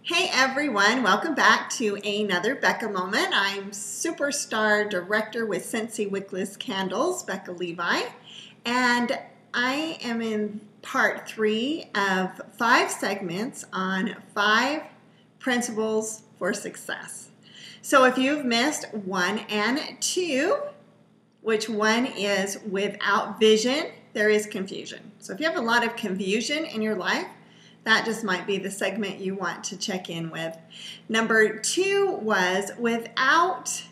Hey everyone, welcome back to another Becca moment. I'm Superstar Director with Scentsy Wickless Candles, Becca Levie, and I am in part 3 of 5 segments on 5 principles for success. So if you've missed 1 and 2, which one is without vision, there is confusion. So if you have a lot of confusion in your life, that just might be the segment you want to check in with. Number 2 was without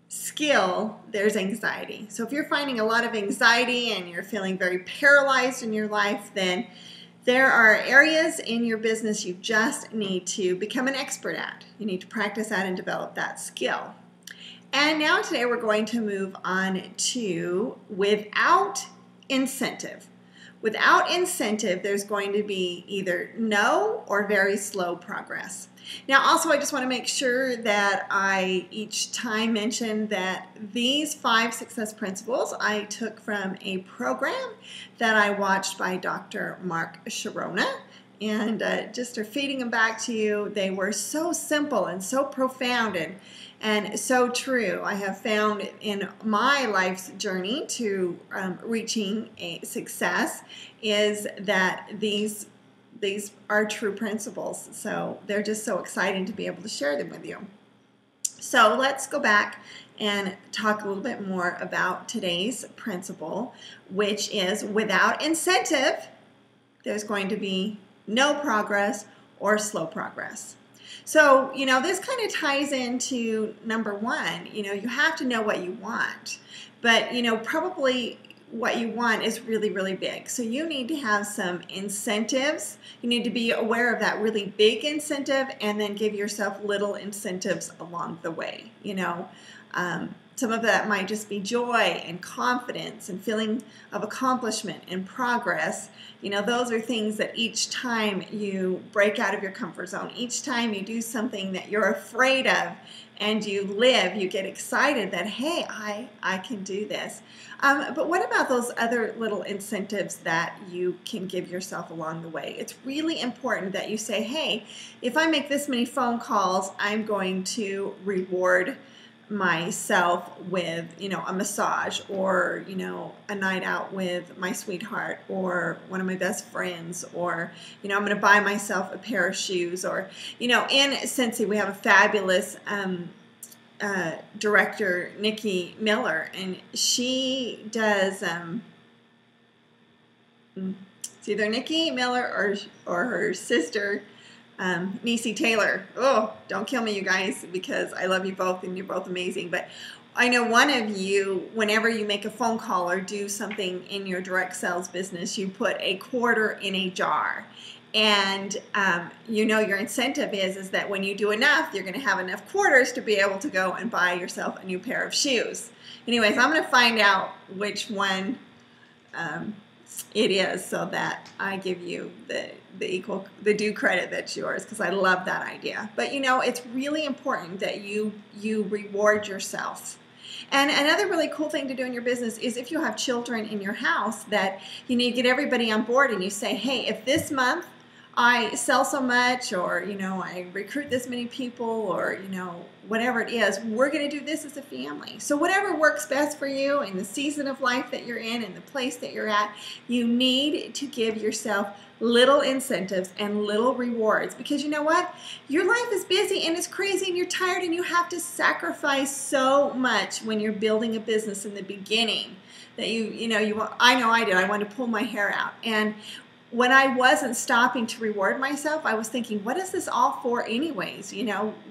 skill, there's anxiety. So if you're finding a lot of anxiety and you're feeling very paralyzed in your life, then there are areas in your business you just need to become an expert at. You need to practice at and develop that skill. And now today we're going to move on to without incentive. Without incentive, there's going to be either no or very slow progress. Now, also, I just want to make sure that I each time mention that these 5 success principles I took from a program that I watched by Dr. Mark Sharona. And just are feeding them back to you. They were so simple and so profound and so true. I have found in my life's journey to reaching a success is that these are true principles. So they're just so exciting to be able to share them with you. So let's go back and talk a little bit more about today's principle, which is without incentive, there's going to be no progress or slow progress. So, this kind of ties into number 1. You have to know what you want, but, probably what you want is really, really big. So you need to have some incentives. You need to be aware of that really big incentive and then give yourself little incentives along the way, Some of that might just be joy and confidence and feeling of accomplishment and progress. Those are things that each time you break out of your comfort zone, each time you do something that you're afraid of and you live, you get excited that, hey, I can do this. But what about those other little incentives that you can give yourself along the way? It's really important that you say, hey, if I make this many phone calls, I'm going to reward myself with, a massage or, a night out with my sweetheart or one of my best friends or, I'm going to buy myself a pair of shoes or, in Scentsy, we have a fabulous director, Nikki Miller, and she does, it's either Nikki Miller or her sister, Niecy Taylor. Oh, don't kill me, you guys, because I love you both and you're both amazing. But I know one of you, whenever you make a phone call or do something in your direct sales business, you put a quarter in a jar. And your incentive is that when you do enough, you're going to have enough quarters to be able to go and buy yourself a new pair of shoes. Anyways, I'm going to find out which one it is so that I give you the due credit that's yours, because I love that idea. But it's really important that you reward yourself. And another really cool thing to do in your business is if you have children in your house, that you need to get everybody on board and you say, hey, if this month I sell so much, or I recruit this many people, or whatever it is, we're going to do this as a family. So whatever works best for you in the season of life that you're in and the place that you're at, you need to give yourself little incentives and little rewards, because you know what? Your life is busy and it's crazy and you're tired and you have to sacrifice so much when you're building a business in the beginning that I know I did. I wanted to pull my hair out. And when I wasn't stopping to reward myself, I was thinking, what is this all for anyways?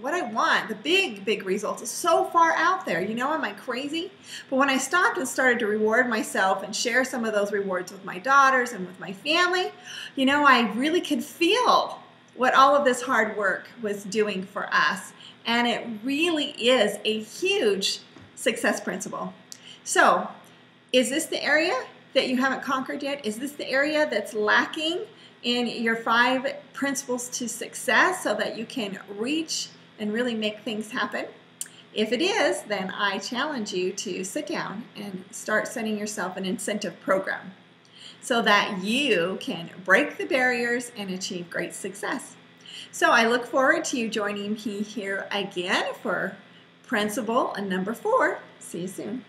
What I want, the big results is so far out there. Am I crazy? But when I stopped and started to reward myself and share some of those rewards with my daughters and with my family, I really could feel what all of this hard work was doing for us. And it really is a huge success principle. So, is this the area that you haven't conquered yet? Is this the area that's lacking in your 5 principles to success so that you can reach and really make things happen? If it is, then I challenge you to sit down and start setting yourself an incentive program so that you can break the barriers and achieve great success. So I look forward to you joining me here again for principle number 4. See you soon.